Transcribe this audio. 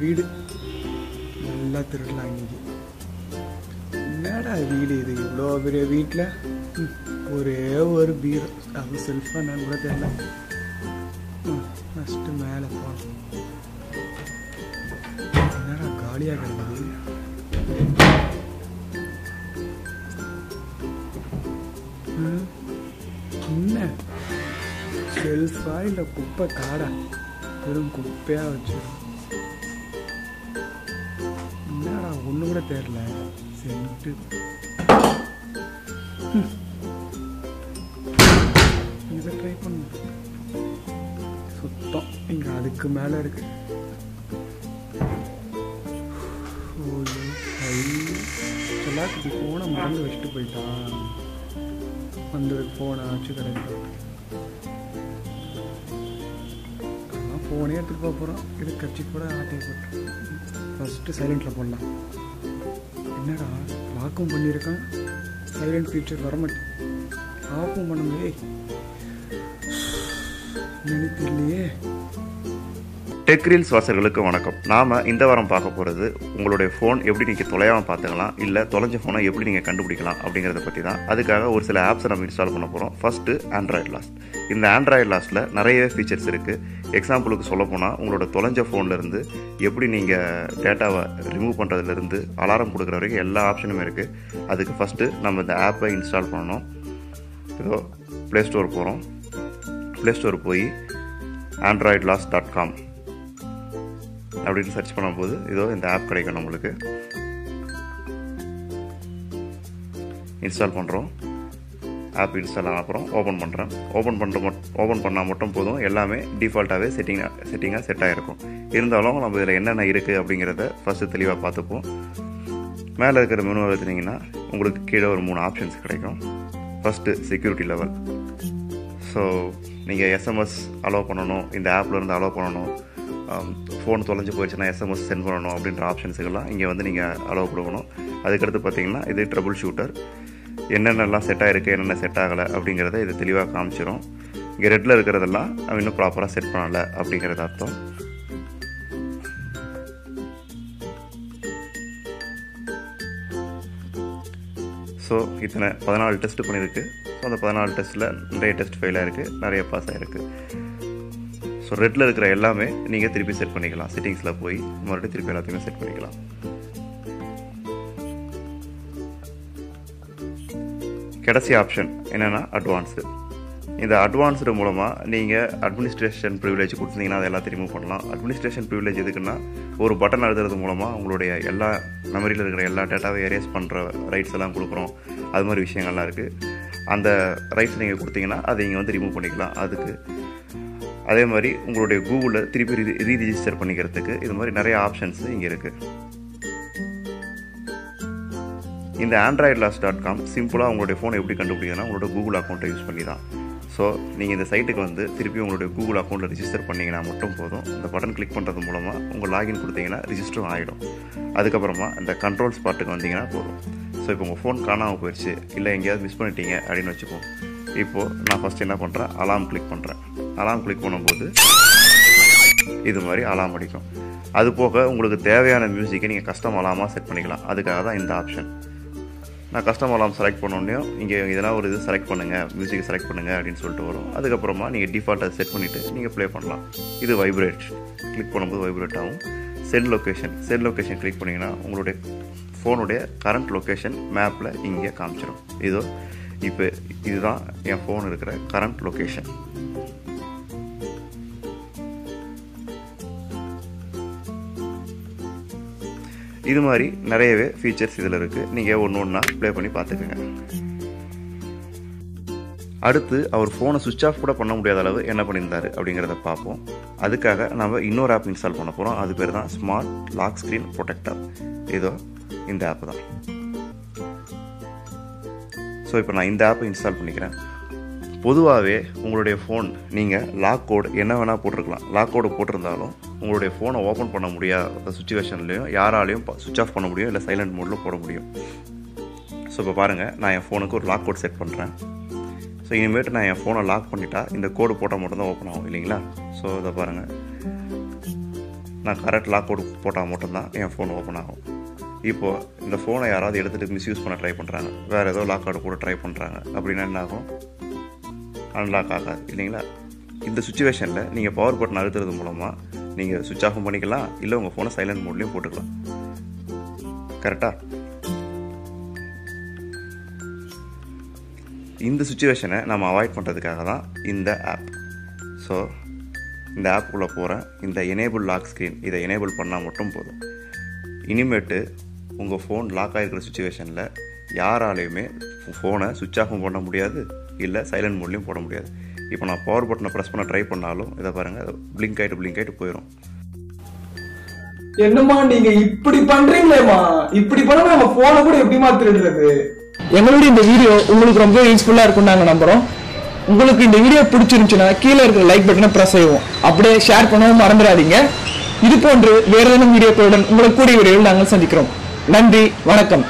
வீடு நல்லா திருடலாம் இன்னைக்கு. என்னடா வீடு இது, இவ்வளோ பெரிய வீட்டில் ஒரே ஒரு பீரோ, அது செல்ஃபாக நான் கூட தெரியல. ஃபஸ்ட்டு மேலே போகணும். என்னடா காலியாக கிடக்குது. என்ன செல்ஃபா இல்லை குப்பை காடா? வெறும் குப்பையாக வச்சிடும். என்னடா ஒன்று கூட தெரியல. சென்ட்டு இதை ட்ரை பண்ண சுத்தம் இங்கே அதுக்கு மேலே இருக்கு. எல்லாத்துக்கு ஃபோனை மறந்து வச்சுட்டு போயிட்டான். வந்து ஃபோனை வச்சு கிடைக்கும். அதான் ஃபோனே எடுத்துகிட்டு போக போகிறோம். இது கட்சி கூட ஆட்டை போட்டு ஃபஸ்ட்டு சைலண்டில் போடலாம். என்னடா லாக்கும் பண்ணியிருக்கான், சைலண்ட் ஃபீச்சர் வரமாட்டேன். ஆஃபும் பண்ண முடியே நினைத்தில்லையே. டெக் ரீல்ஸ் வாசகர்களுக்கு வணக்கம். நாம் இந்த வாரம் பார்க்க போகிறது உங்களுடைய ஃபோன் எப்படி நீங்கள் தொலையாமல் பார்த்துக்கலாம், இல்லை தொலைஞ்ச ஃபோனை எப்படி நீங்கள் கண்டுபிடிக்கலாம் அப்படிங்கிறத பற்றி தான். அதுக்காக ஒரு சில ஆப்ஸை நம்ம இன்ஸ்டால் பண்ண போகிறோம். First Android last. இந்த ஆண்ட்ராய்டு லாஸ்ட்டில் நிறைய ஃபீச்சர்ஸ் இருக்குது. எக்ஸாம்பிளுக்கு சொல்ல போனால் உங்களோட தொலைஞ்ச ஃபோன்லேருந்து எப்படி நீங்கள் டேட்டாவை ரிமூவ் பண்ணுறதுலேருந்து அலாரம் கொடுக்குற வரைக்கும் எல்லா ஆப்ஷனுமே இருக்குது. அதுக்கு ஃபஸ்ட்டு நம்ம இந்த ஆப்பை இன்ஸ்டால் பண்ணணும். இதோ ப்ளே ஸ்டோர் போகிறோம். ப்ளே ஸ்டோர் போய் androidlost.com அப்படின்னு சர்ச் பண்ணும்போது இதோ இந்த ஆப் கிடைக்கும். நம்மளுக்கு இன்ஸ்டால் பண்ணுறோம். ஆப் இன்ஸ்டால் ஆன அப்புறம் ஓப்பன் பண்ணுறேன். ஓப்பன் பண்ணால் மட்டும் போதும். எல்லாமே டிஃபால்ட்டாகவே செட்டிங்காக செட் ஆகிருக்கும். இருந்தாலும் நம்ம இதில் என்னென்ன இருக்குது அப்படிங்கிறத ஃபஸ்ட்டு தெளிவாக பார்த்துப்போம். மேலே இருக்கிற மெனுவை எடுத்துனீங்கன்னா உங்களுக்கு கீழே ஒரு 3 ஆப்ஷன்ஸ் கிடைக்கும். First security level. ஸோ நீங்கள் எஸ்எம்எஸ் அலோவ் பண்ணணும், இந்த ஆப்பில் இருந்து அலோவ் பண்ணணும், ஃபோன் தொலைஞ்சு போயிடுச்சுன்னா எஸ்எம்எஸ் சென்ட் பண்ணணும் அப்படின்ற ஆப்ஷன்ஸுக்கெல்லாம் இங்கே வந்து நீங்கள் அலோவ் கொடுக்கணும். அதுக்கடுத்து பார்த்தீங்கன்னா இது ட்ரபுள் ஷூட்டர். என்னென்னலாம் செட் ஆகிருக்கு, என்னென்ன செட் ஆகலை அப்படிங்கிறத இது தெளிவாக காமிச்சிடும். இங்கே ரெட்டில் இருக்கிறதெல்லாம் அவன் இன்னும் ப்ராப்பராக செட் பண்ணலை அப்படிங்கிறது அர்த்தம். ஸோ இத்தனை 14 டெஸ்ட் பண்ணியிருக்கு. ஸோ அந்த 14 டெஸ்ட்டில் நிறைய டெஸ்ட் ஃபெயில் ஆகிருக்கு, நிறைய பாஸ் ஆகிருக்கு. ஸோ ரெட்டில் இருக்கிற எல்லாமே நீங்கள் திருப்பி செட் பண்ணிக்கலாம். செட்டிங்ஸில் போய் மறுபடியும் திருப்பி எல்லாத்தையுமே செட் பண்ணிக்கலாம். கடைசி ஆப்ஷன் என்னென்னா அட்வான்ஸ்டு. இந்த அட்வான்ஸ்டு மூலமாக நீங்கள் அட்மினிஸ்ட்ரேஷன் ப்ரிவிலேஜ் கொடுத்தீங்கன்னா அதை எல்லாத்தையும் ரிமூவ் பண்ணலாம். அட்மினிஸ்ட்ரேஷன் ப்ரிவிலேஜ் எதுக்குன்னா ஒரு பட்டன் அழுத்துறது மூலமாக உங்களுடைய எல்லா மெமரியில் இருக்கிற எல்லா டேட்டாவை எரேஸ் பண்ணுற ரைட்ஸ் எல்லாம் கொடுக்குறோம். அது மாதிரி விஷயங்கள்லாம் இருக்குது. அந்த ரைட்ஸ் நீங்கள் கொடுத்தீங்கன்னா அதை இங்கே வந்து ரிமூவ் பண்ணிக்கலாம். அதுக்கு அதே மாதிரி உங்களுடைய கூகுளில் திருப்பி ரீரிஜிஸ்டர் பண்ணிக்கிறதுக்கு இது மாதிரி நிறைய ஆப்ஷன்ஸ் இங்கே இருக்குது. இந்த androidlost.com சிம்பிளாக உங்களுடைய ஃபோனை எப்படி கண்டுபிடிக்கணும்னா உங்களோட கூகுள் அக்கௌண்ட்டை யூஸ் பண்ணி தான். ஸோ நீங்கள் இந்த சைட்டுக்கு வந்து திருப்பி உங்களுடைய கூகுள் அக்கௌண்ட்டில் ரிஜிஸ்டர் பண்ணிங்கன்னா மட்டும் போதும். இந்த பட்டன் கிளிக் பண்ணுறது மூலமாக உங்கள் லாகின் கொடுத்தீங்கன்னா ரிஜிஸ்டரும் ஆகிடும். அதுக்கப்புறமா இந்த கண்ட்ரோல்ஸ் பார்ட்டுக்கு வந்தீங்கன்னா போதும். ஸோ இப்போ உங்கள் ஃபோன் காணாமல் போயிடுச்சு, இல்லை எங்கேயாவது மிஸ் பண்ணிட்டீங்க அப்படின்னு வச்சுப்போம். இப்போது நான் ஃபஸ்ட்டு என்ன பண்ணுறேன், அலாம் கிளிக் பண்ணுறேன். அலாம் கிளிக் பண்ணும்போது இது மாதிரி அலாம் அடிக்கும். அது போக உங்களுக்கு தேவையான மியூசிக்கை நீங்கள் கஸ்டம் அலாமாக செட் பண்ணிக்கலாம். அதுக்காக தான் இந்த ஆப்ஷன். நான் கஸ்டம் அலாம் செலக்ட் பண்ணோடனே இங்கே எதனா ஒரு இது செலக்ட் பண்ணுங்கள், மியூசிக்கை செலக்ட் பண்ணுங்கள் அப்படின்னு சொல்லிட்டு வரும். அதுக்கப்புறமா நீங்கள் டிஃபால்ட்டாக செட் பண்ணிவிட்டு நீங்கள் ப்ளே பண்ணலாம். இது வைப்ரேட் கிளிக் பண்ணும்போது வைப்ரேட் ஆகும். சென்ட் லொக்கேஷன் கிளிக் பண்ணிங்கன்னா உங்களுடைய ஃபோனுடைய கரண்ட் லொக்கேஷன் மேப்பில் இங்கே காமிச்சிடும். இதோ இப்போ இதுதான் என் ஃபோன் இருக்கிற கரண்ட் லொக்கேஷன். இது மாதிரி நிறையவே ஃபீச்சர்ஸ் இதில் இருக்குது. நீங்கள் ஒன்று ஒன்றா ப்ளே பண்ணி பார்த்துக்கோங்க. அடுத்து அவர் ஃபோனை சுவிட்ச் ஆஃப் கூட பண்ண முடியாத அளவு என்ன பண்ணியிருந்தார் அப்படிங்கிறத பார்ப்போம். அதுக்காக நம்ம இன்னொரு ஆப் இன்ஸ்டால் பண்ண போகிறோம். அது பேர் தான் ஸ்மார்ட் லாக் ஸ்க்ரீன் ப்ரொடெக்டர். இதோ இந்த ஆப் தான். ஸோ இப்போ நான் இந்த ஆப்பை இன்ஸ்டால் பண்ணிக்கிறேன். பொதுவாகவே உங்களுடைய ஃபோன் நீங்கள் லாக் கோடு என்ன வேணால் போட்டிருக்கலாம். லாக் கோடு போட்டிருந்தாலும் உங்களுடைய ஃபோனை ஓப்பன் பண்ண முடியாத சுச்சுவேஷன்லையும் யாராலையும் சுவிட்ச் ஆஃப் பண்ண முடியும், இல்லை சைலண்ட் மோடில் போட முடியும். ஸோ இப்போ பாருங்கள், நான் என் ஃபோனுக்கு ஒரு லாக் கோட் செட் பண்ணுறேன். ஸோ இனிமேட்டு நான் என் ஃபோனை லாக் பண்ணிட்டா இந்த கோடு போட்டால் மட்டும்தான் ஓப்பன் ஆகும் இல்லைங்களா? ஸோ இதை பாருங்கள், நான் கரெக்ட் லாக் கோடு போட்டால் மட்டும்தான் என் ஃபோன் ஓப்பன் ஆகும். இப்போது இந்த ஃபோனை யாராவது எடுத்துகிட்டு மிஸ்யூஸ் பண்ண ட்ரை பண்ணுறாங்க, வேறு ஏதோ லாக் கார்டு கூட ட்ரை பண்ணுறாங்க அப்படின்னா என்ன ஆகும்? அன்லாக் ஆகாது இல்லைங்களா? இந்த சுச்சுவேஷனில் நீங்கள் பவர் பட்டன் அழுத்துறது மூலமாக நீங்கள் சுவிட்ச் ஆஃபும் பண்ணிக்கலாம், இல்லை உங்கள் ஃபோனை சைலண்ட் மோட்லேயும் போட்டுக்கலாம். கரெக்டாக? இந்த சுச்சுவேஷனை நம்ம அவாய்ட் பண்ணுறதுக்காக தான் இந்த ஆப். ஸோ இந்த ஆப்புக்குள்ளே போகிறேன். இந்த எனேபிள் லாக் ஸ்க்ரீன் இதை எனேபிள் பண்ணால் மட்டும் போதும். இனிமேட்டு உங்கள் ஃபோன் லாக் ஆகிருக்கிற சுச்சுவேஷனில் யாராலையுமே ஃபோனை சுவிட்ச் ஆஃபும் பண்ண முடியாது, இல்லை சைலண்ட் மோட்லேயும் போட முடியாது. இப்போ நான் பவர் பட்டனை ப்ரெஸ் பண்ண ட்ரை பண்ணாலும் இதை பாருங்கள், பிளிங்க் ஆகிட்டு போயிடும். என்னம்மா நீங்க இப்படி பண்றீங்களேம்மா? இப்படி பண்ணா நம்ம போனை கூட எப்படிமா திருடுறது? எங்களுடைய இந்த வீடியோ உங்களுக்கு ரொம்ப யூஸ்ஃபுல்லா இருக்கும் நாங்க நம்புறோம். உங்களுக்கு இந்த வீடியோ பிடிச்சிருந்துச்சுன்னா கீழே இருக்கிற லைக் பட்டனை பிரஸ் செய்வோம், அப்படியே ஷேர் பண்ணவும் மறந்துடாதீங்க. இது போன்று வேற ஏதேனும் வீடியோக்களுடன் உங்களை கூடிய வீடியோவில் நாங்கள் சந்திக்கிறோம். நன்றி, வணக்கம்.